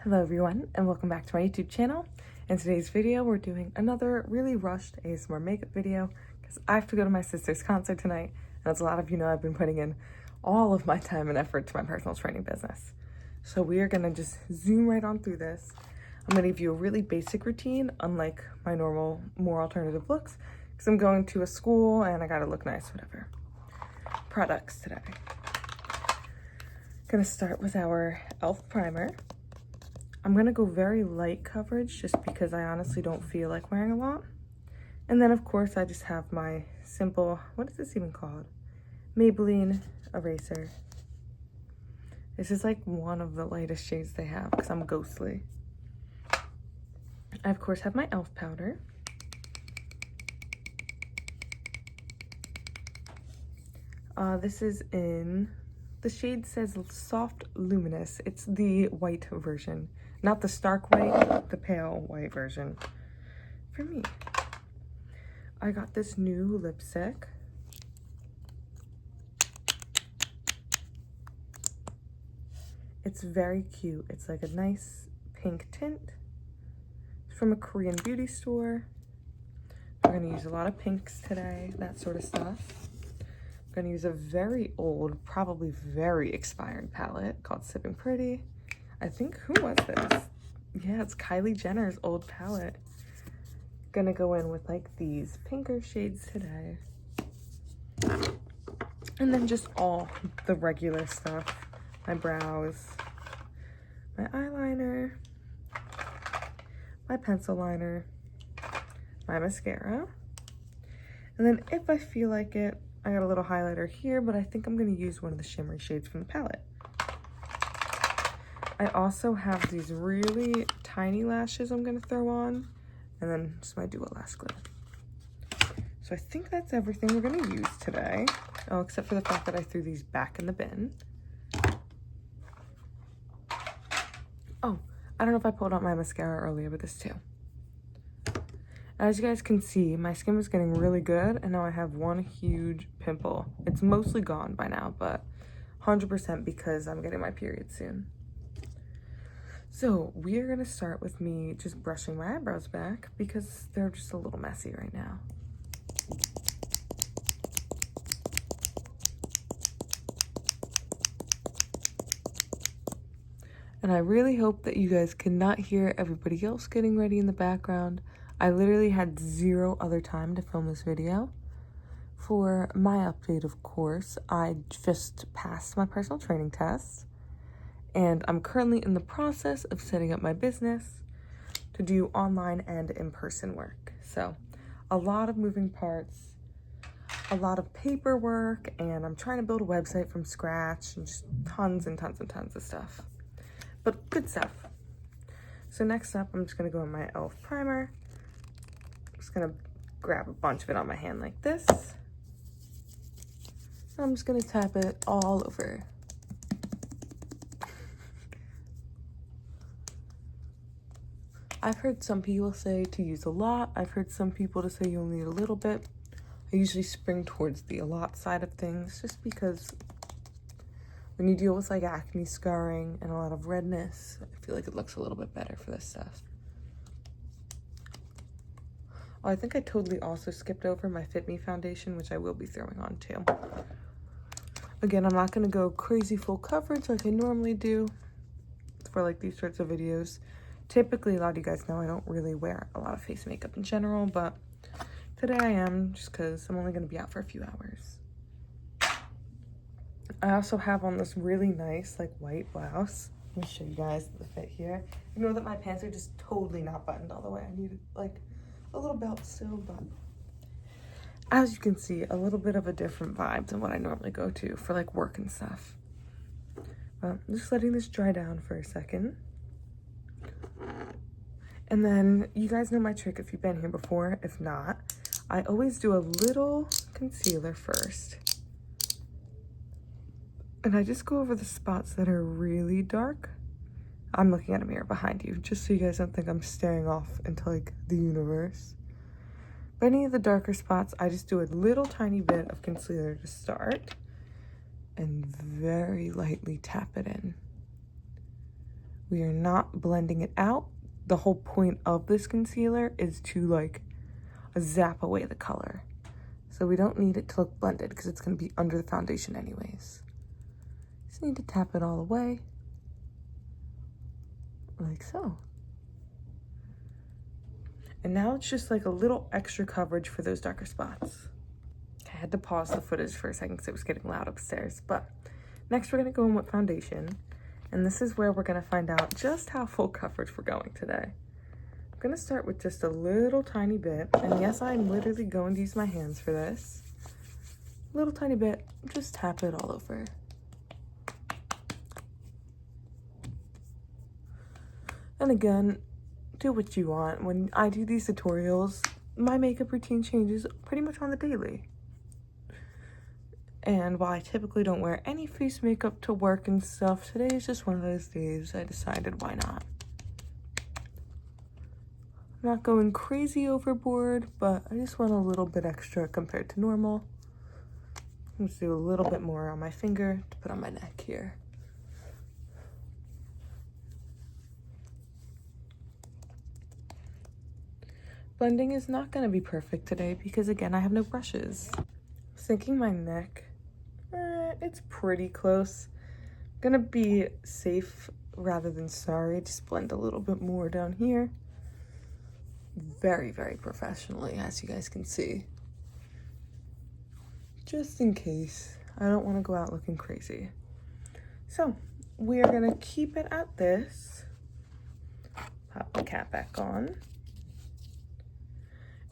Hello everyone, and welcome back to my YouTube channel. In today's video, we're doing another really rushed ASMR makeup video because I have to go to my sister's concert tonight, and as a lot of you know, I've been putting in all of my time and effort to my personal training business. So we are gonna just zoom right on through this. I'm gonna give you a really basic routine, unlike my normal, more alternative looks, because I'm going to a school and I gotta look nice, whatever. Products today. Gonna start with our e.l.f. primer. I'm gonna go very light coverage just because I honestly don't feel like wearing a lot. And then of course I just have my simple, what is this even called? Maybelline eraser. This is like one of the lightest shades they have because I'm ghostly. I of course have my e.l.f. powder. This is in, the shade says Soft Luminous. It's the white version. Not the stark white, the pale white version. For me. I got this new lipstick. It's very cute. It's like a nice pink tint. It's from a Korean beauty store. We're gonna use a lot of pinks today, that sort of stuff. I'm gonna use a very old, probably very expired palette called Sipping Pretty. I think, who was this? Yeah, it's Kylie Jenner's old palette. Gonna go in with like these pinker shades today. And then just all the regular stuff. My brows, my eyeliner, my pencil liner, my mascara. And then if I feel like it, I got a little highlighter here, but I think I'm gonna use one of the shimmery shades from the palette. I also have these really tiny lashes I'm gonna throw on, and then just my Duo Lash Glue. So I think that's everything we're gonna use today. Oh, except for the fact that I threw these back in the bin. Oh, I don't know if I pulled out my mascara earlier, but this too. As you guys can see, my skin was getting really good, and now I have one huge pimple. It's mostly gone by now, but 100% because I'm getting my period soon. So we are gonna start with me just brushing my eyebrows back because they're just a little messy right now. And I really hope that you guys cannot hear everybody else getting ready in the background. I literally had zero other time to film this video. For my update, of course, I just passed my personal training test. And I'm currently in the process of setting up my business to do online and in-person work. So a lot of moving parts, a lot of paperwork, and I'm trying to build a website from scratch and just tons and tons and tons of stuff. But good stuff. So next up, I'm just gonna go in my e.l.f. primer. I'm just gonna grab a bunch of it on my hand like this. I'm just gonna tap it all over. I've heard some people say to use a lot. I've heard some people to say you only need a little bit. I usually spring towards the a lot side of things just because when you deal with like acne scarring and a lot of redness, I feel like it looks a little bit better for this stuff. Oh, I think I totally also skipped over my Fit Me foundation, which I will be throwing on too. Again, I'm not gonna go crazy full coverage like I normally do for like these sorts of videos. Typically, a lot of you guys know I don't really wear a lot of face makeup in general, but today I am just because I'm only gonna be out for a few hours. I also have on this really nice like white blouse. Let me show you guys the fit here. You know that my pants are just totally not buttoned all the way. I need like a little belt still, but as you can see, a little bit of a different vibe than what I normally go to for like work and stuff. I'm just letting this dry down for a second. And then you guys know my trick if you've been here before. If not, I always do a little concealer first. And I just go over the spots that are really dark. I'm looking at a mirror behind you, just so you guys don't think I'm staring off into like the universe. But any of the darker spots, I just do a little tiny bit of concealer to start and very lightly tap it in. We are not blending it out. The whole point of this concealer is to like zap away the color. So we don't need it to look blended because it's going to be under the foundation anyways. Just need to tap it all away. Like so. And now it's just like a little extra coverage for those darker spots. I had to pause the footage for a second because it was getting loud upstairs. But next we're going to go in with foundation. And this is where we're going to find out just how full coverage we're going today. I'm going to start with just a little tiny bit. And yes, I'm literally going to use my hands for this. A little tiny bit, just tap it all over. And again, do what you want. When I do these tutorials, my makeup routine changes pretty much on the daily. And while I typically don't wear any face makeup to work and stuff, today is just one of those days I decided why not. I'm not going crazy overboard, but I just want a little bit extra compared to normal. Let's do a little bit more on my finger to put on my neck here. Blending is not going to be perfect today because again, I have no brushes. Thinking my neck, it's pretty close. I'm gonna be safe rather than sorry. Just blend a little bit more down here. Very, very professionally, as you guys can see. Just in case. I don't want to go out looking crazy. So, we are gonna keep it at this. Pop the cap back on.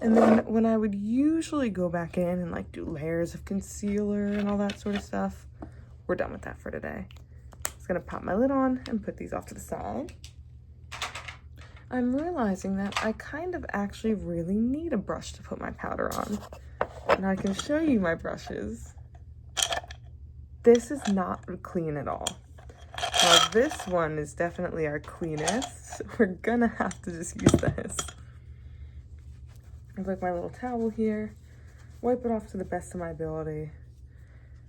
And then when I would usually go back in and like do layers of concealer and all that sort of stuff, we're done with that for today. Just gonna pop my lid on and put these off to the side. I'm realizing that I kind of actually really need a brush to put my powder on. And I can show you my brushes. This is not clean at all. Now this one is definitely our cleanest. We're gonna have to just use this. I have like my little towel here, wipe it off to the best of my ability.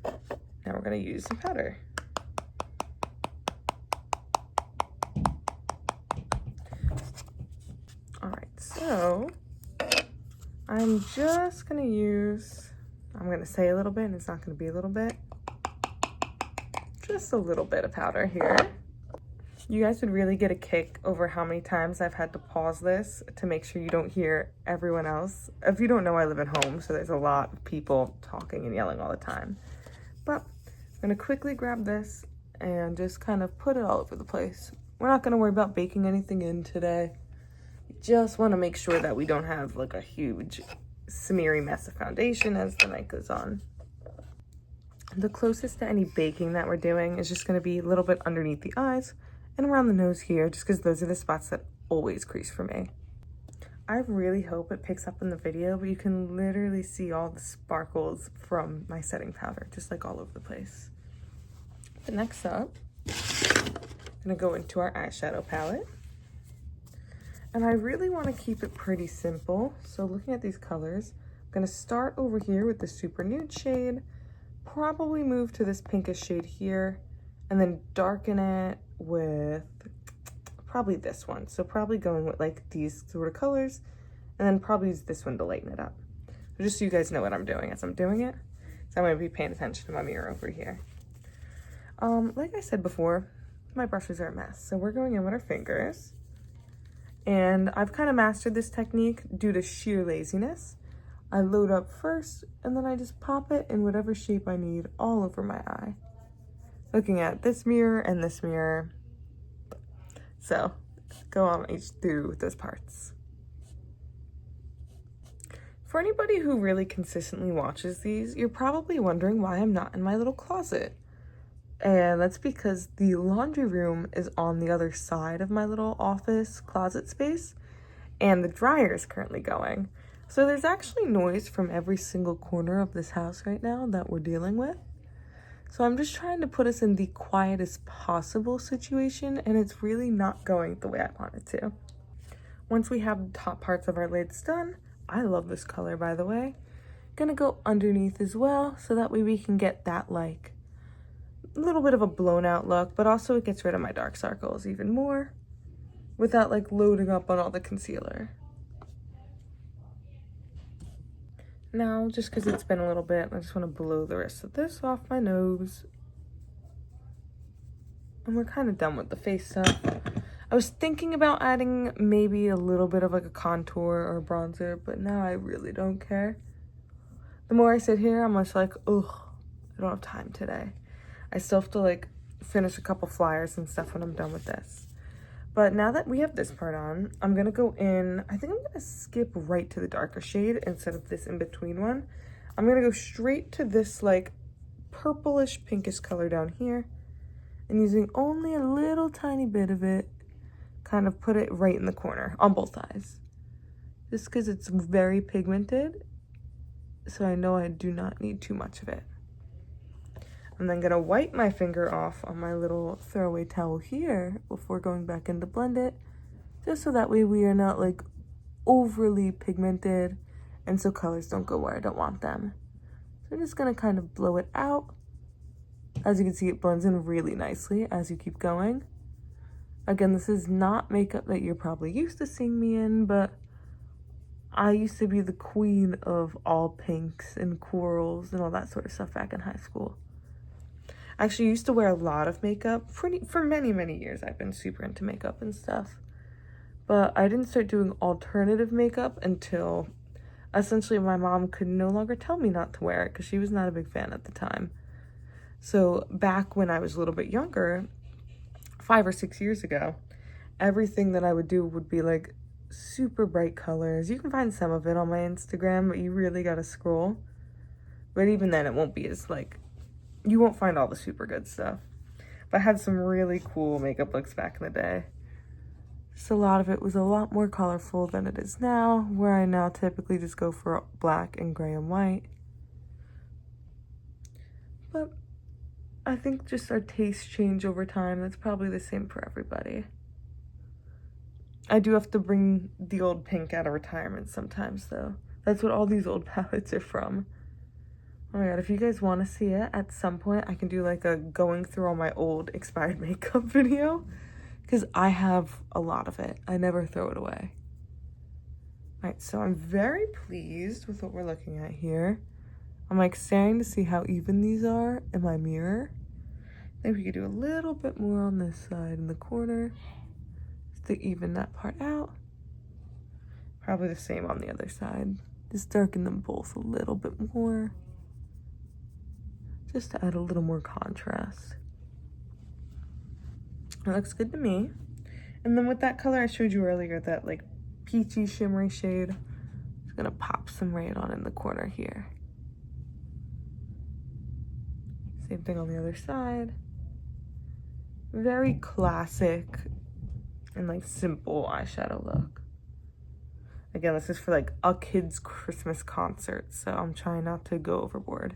Now we're gonna use some powder. All right, so I'm just gonna use, I'm gonna say a little bit and it's not gonna be a little bit, just a little bit of powder here. You guys would really get a kick over how many times I've had to pause this to make sure you don't hear everyone else. If you don't know, I live at home, so there's a lot of people talking and yelling all the time. But I'm gonna quickly grab this and just kind of put it all over the place. We're not gonna worry about baking anything in today. Just wanna make sure that we don't have like a huge smeary mess of foundation as the night goes on. The closest to any baking that we're doing is just gonna be a little bit underneath the eyes and around the nose here, just because those are the spots that always crease for me. I really hope it picks up in the video, but you can literally see all the sparkles from my setting powder, just like all over the place. But next up, I'm gonna go into our eyeshadow palette. And I really wanna keep it pretty simple. So looking at these colors, I'm gonna start over here with the super nude shade, probably move to this pinkish shade here, and then darken it with probably this one. So probably going with like these sort of colors, and then probably use this one to lighten it up. So just so you guys know what I'm doing as I'm doing it. So I'm gonna be paying attention to my mirror over here. Like I said before, my brushes are a mess. So we're going in with our fingers. And I've kind of mastered this technique due to sheer laziness. I load up first, and then I just pop it in whatever shape I need all over my eye. Looking at this mirror and this mirror. So go on each through those parts. For anybody who really consistently watches these, you're probably wondering why I'm not in my little closet. And that's because the laundry room is on the other side of my little office closet space, and the dryer is currently going. So there's actually noise from every single corner of this house right now that we're dealing with. So I'm just trying to put us in the quietest possible situation, and it's really not going the way I want it to. Once we have the top parts of our lids done, I love this color, by the way. Gonna go underneath as well, so that way we can get that like little bit of a blown out look, but also it gets rid of my dark circles even more without like loading up on all the concealer. Now, just because it's been a little bit, I just want to blow the rest of this off my nose. And we're kind of done with the face stuff. I was thinking about adding maybe a little bit of like a contour or a bronzer, but now I really don't care. The more I sit here, I'm just like, ugh, I don't have time today. I still have to like finish a couple flyers and stuff when I'm done with this. But now that we have this part on, I'm gonna go in, I think I'm gonna skip right to the darker shade instead of this in between one. I'm gonna go straight to this like purplish pinkish color down here, and using only a little tiny bit of it, kind of put it right in the corner on both eyes. Just because it's very pigmented, so I know I do not need too much of it. I'm then gonna wipe my finger off on my little throwaway towel here before going back in to blend it, just so that way we are not like overly pigmented and so colors don't go where I don't want them. So I'm just gonna kind of blow it out. As you can see, it blends in really nicely as you keep going. Again, this is not makeup that you're probably used to seeing me in, but I used to be the queen of all pinks and corals and all that sort of stuff back in high school. I actually used to wear a lot of makeup for many, many years. I've been super into makeup and stuff. But I didn't start doing alternative makeup until essentially my mom could no longer tell me not to wear it because she was not a big fan at the time. So back when I was a little bit younger, 5 or 6 years ago, everything that I would do would be like super bright colors. You can find some of it on my Instagram, but you really gotta scroll. But even then, it won't be as like, you won't find all the super good stuff. But I had some really cool makeup looks back in the day. Just a lot of it was a lot more colorful than it is now, where I now typically just go for black and gray and white. But I think just our tastes change over time. That's probably the same for everybody. I do have to bring the old pink out of retirement sometimes, though. That's what all these old palettes are from. Oh my god, if you guys want to see it, at some point I can do like a going through all my old expired makeup video. Because I have a lot of it. I never throw it away. Alright, so I'm very pleased with what we're looking at here. I'm like staring to see how even these are in my mirror. I think we could do a little bit more on this side in the corner just to even that part out. Probably the same on the other side. Just darken them both a little bit more, just to add a little more contrast. It looks good to me. And then with that color I showed you earlier, that like peachy shimmery shade, I'm just gonna pop some right on in the corner here. Same thing on the other side. Very classic and like simple eyeshadow look. Again, this is for like a kid's Christmas concert, so I'm trying not to go overboard.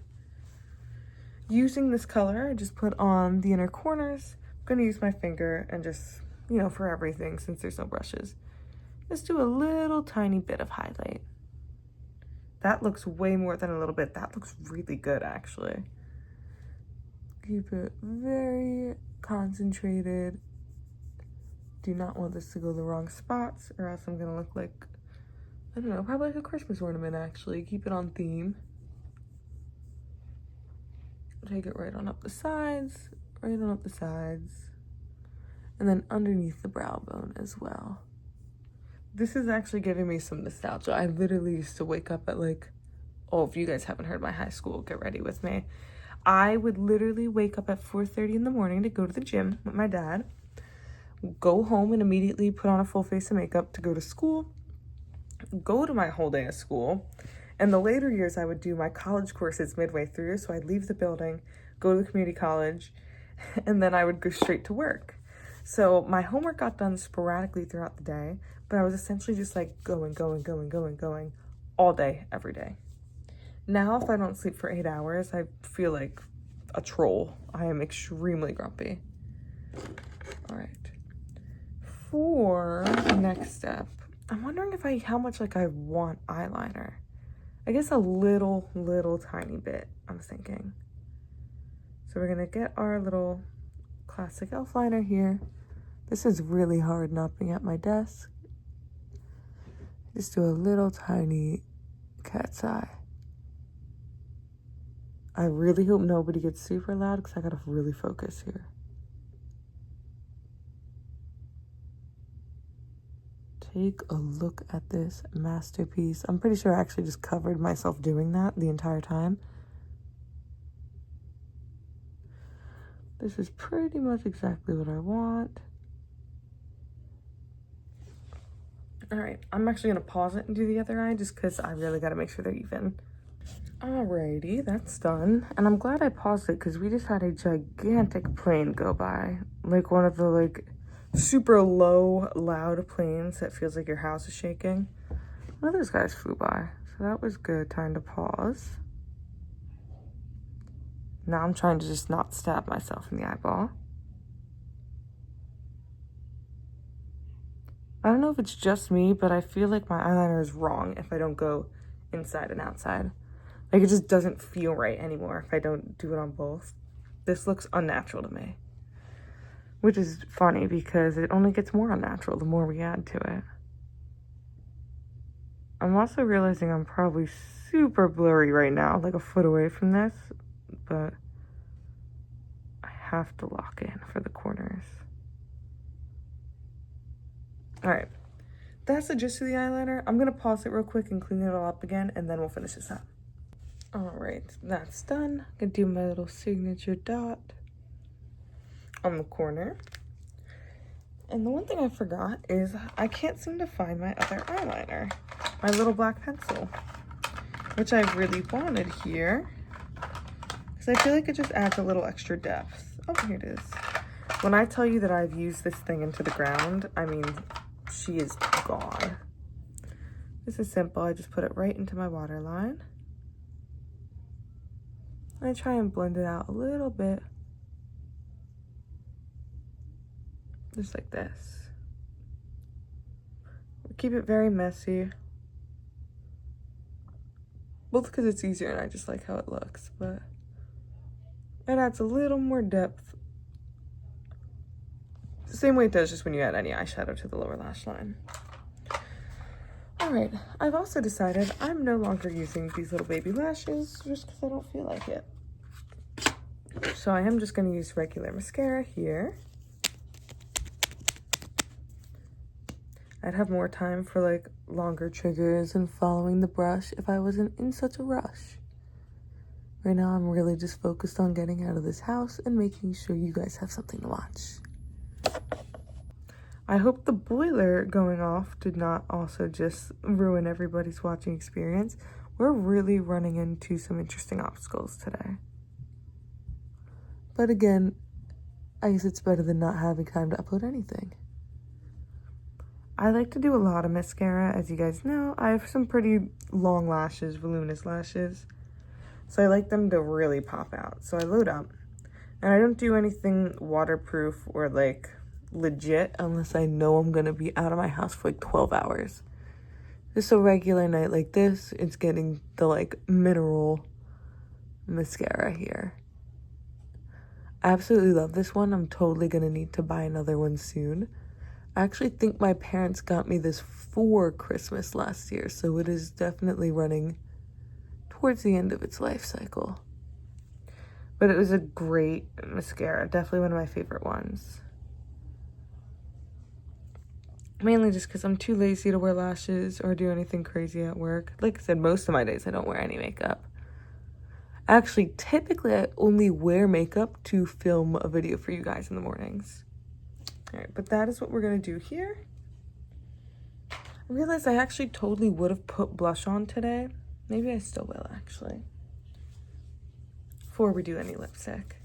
Using this color, I just put on the inner corners. I'm gonna use my finger and just, you know, for everything, since there's no brushes, just do a little tiny bit of highlight. That looks way more than a little bit. That looks really good, actually. Keep it very concentrated. Do not want this to go the wrong spots, or else I'm gonna look like, I don't know, probably like a Christmas ornament, actually. Keep it on theme. Take it right on up the sides, right on up the sides, and then underneath the brow bone as well. This is actually giving me some nostalgia. I literally used to wake up at like, oh, if you guys haven't heard my high school, get ready with me. I would literally wake up at 4:30 in the morning to go to the gym with my dad, go home and immediately put on a full face of makeup to go to school, go to my whole day of school. In the later years, I would do my college courses midway through, so I'd leave the building, go to the community college, and then I would go straight to work. So my homework got done sporadically throughout the day, but I was essentially just like going all day, every day. Now, if I don't sleep for 8 hours, I feel like a troll. I am extremely grumpy. All right. For the next step, I'm wondering how much like I want eyeliner. I guess a little tiny bit, I'm thinking. So we're gonna get our little classic elf liner here. This is really hard not being at my desk. Just do a little tiny cat's eye. I really hope nobody gets super loud because I gotta really focus here. Take a look at this masterpiece. I'm pretty sure I actually just covered myself doing that the entire time. This is pretty much exactly what I want. All right, I'm actually gonna pause it and do the other eye just because I really gotta make sure they're even. Alrighty, that's done. And I'm glad I paused it because we just had a gigantic plane go by. Like one of the like super low, loud planes that feels like your house is shaking. One of those guys flew by. So that was good. Time to pause. Now I'm trying to just not stab myself in the eyeball. I don't know if it's just me, but I feel like my eyeliner is wrong if I don't go inside and outside. Like, it just doesn't feel right anymore if I don't do it on both. This looks unnatural to me. Which is funny because it only gets more unnatural the more we add to it. I'm also realizing I'm probably super blurry right now, like a foot away from this. But I have to lock in for the corners. Alright. That's the gist of the eyeliner. I'm going to pause it real quick and clean it all up again, and then we'll finish this up. Alright, that's done. I'm gonna do my little signature dot on the corner. And the one thing I forgot is I can't seem to find my other eyeliner. My little black pencil. Which I really wanted here. Because I feel like it just adds a little extra depth. Oh, here it is. When I tell you that I've used this thing into the ground, I mean, she is gone. This is simple. I just put it right into my waterline. I try and blend it out a little bit. Just like this. Keep it very messy. Both because it's easier and I just like how it looks, but it adds a little more depth. The same way it does just when you add any eyeshadow to the lower lash line. Alright, I've also decided I'm no longer using these little baby lashes just because I don't feel like it. So I am just going to use regular mascara here. I'd have more time for like longer triggers and following the brush if I wasn't in such a rush. Right now I'm really just focused on getting out of this house and making sure you guys have something to watch. I hope the boiler going off did not also just ruin everybody's watching experience. We're really running into some interesting obstacles today. But again, I guess it's better than not having time to upload anything. I like to do a lot of mascara, as you guys know. I have some pretty long lashes, voluminous lashes. So I like them to really pop out. So I load up. And I don't do anything waterproof or like legit unless I know I'm going to be out of my house for like 12 hours. Just a regular night like this, it's getting the like mineral mascara here. I absolutely love this one. I'm totally going to need to buy another one soon. I actually think my parents got me this for Christmas last year, so it is definitely running towards the end of its life cycle. But it was a great mascara, definitely one of my favorite ones. Mainly just because I'm too lazy to wear lashes or do anything crazy at work. Like I said, most of my days I don't wear any makeup. Actually, typically I only wear makeup to film a video for you guys in the mornings. Alright, but that is what we're going to do here. I realized I actually totally would have put blush on today. Maybe I still will, actually. Before we do any lipstick.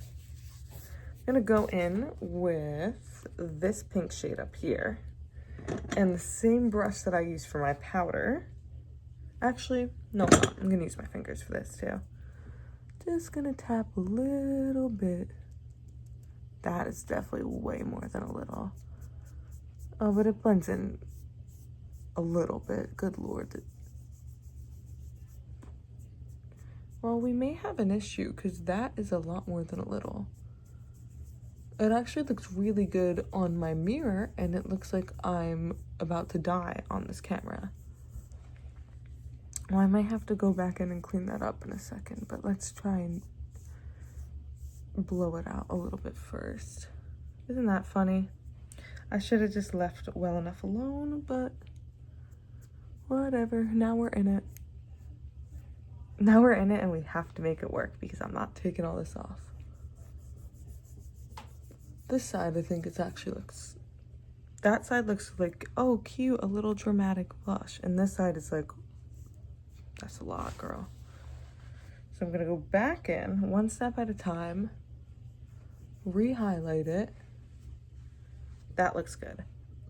I'm going to go in with this pink shade up here. And the same brush that I use for my powder. Actually, no, I'm not. I'm going to use my fingers for this, too. Just going to tap a little bit. That is definitely way more than a little. Oh, but it blends in a little bit. Good Lord. Well, we may have an issue because that is a lot more than a little. It actually looks really good on my mirror, and it looks like I'm about to die on this camera. Well, I might have to go back in and clean that up in a second, but let's try and blow it out a little bit first. Isn't that funny? I should have just left well enough alone, but whatever. Now we're in it. Now we're in it, and we have to make it work because I'm not taking all this off. This side, I think it actually looks... That side looks like, oh, cute, a little dramatic blush. And this side is like, that's a lot, girl. So I'm going to go back in, one step at a time, re-highlight it. That looks good.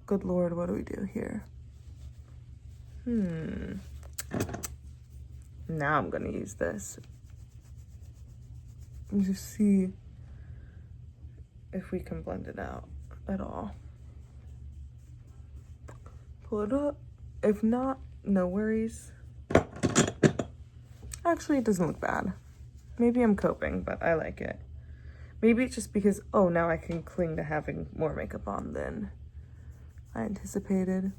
Good Lord, what do we do here? Now I'm going to use this. And just see if we can blend it out at all. Pull it up. If not, no worries. Actually, it doesn't look bad. Maybe I'm coping, but I like it. Maybe it's just because, oh, now I can cling to having more makeup on than I anticipated.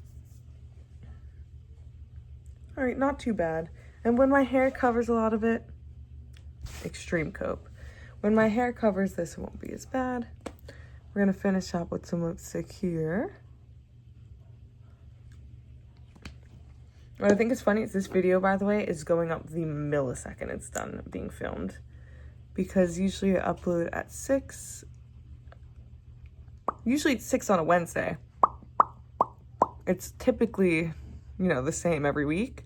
All right, not too bad. And when my hair covers a lot of it, extreme cope. When my hair covers this, it won't be as bad. We're gonna finish up with some lipstick here. What I think is funny is this video, by the way, is going up the millisecond it's done being filmed. Because usually I upload at 6. Usually it's 6 on a Wednesday. It's typically, you know, the same every week.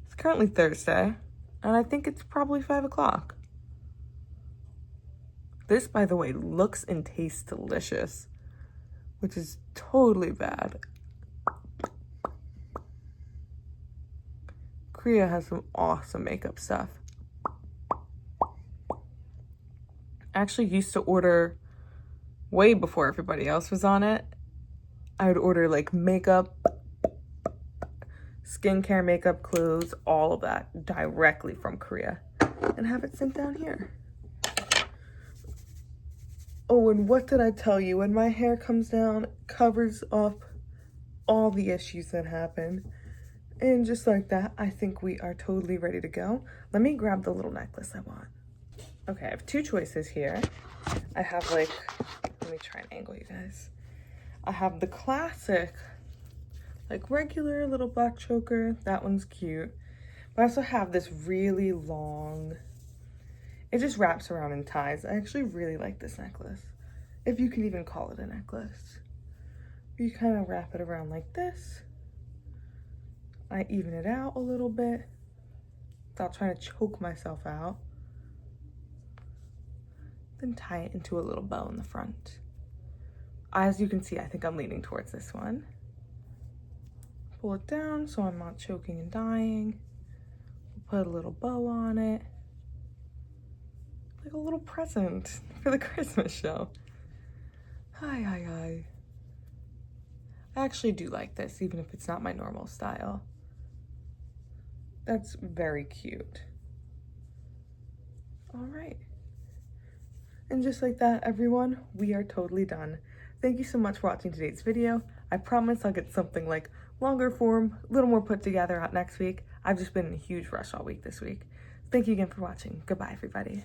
It's currently Thursday, and I think it's probably 5 o'clock. This, by the way, looks and tastes delicious, which is totally bad. Korea has some awesome makeup stuff. I actually used to order way before everybody else was on it. I would order like makeup, skincare, makeup, clothes, all of that directly from Korea and have it sent down here. Oh, and what did I tell you? When my hair comes down, it covers up all the issues that happen. And just like that, I think we are totally ready to go. Let me grab the little necklace I want. Okay, I have 2 choices here. I have like, let me try and angle you guys. I have the classic, like regular little black choker. That one's cute. But I also have this really long, it just wraps around and ties. I actually really like this necklace, if you can even call it a necklace. You kind of wrap it around like this. I even it out a little bit without trying to choke myself out. Then tie it into a little bow in the front. As you can see, I think I'm leaning towards this one. Pull it down so I'm not choking and dying. Put a little bow on it. Like a little present for the Christmas show. Hi. I actually do like this, even if it's not my normal style. That's very cute. All right. And just like that, everyone, we are totally done. Thank you so much for watching today's video. I promise I'll get something like longer form, a little more put together out next week. I've just been in a huge rush all week this week. Thank you again for watching. Goodbye, everybody.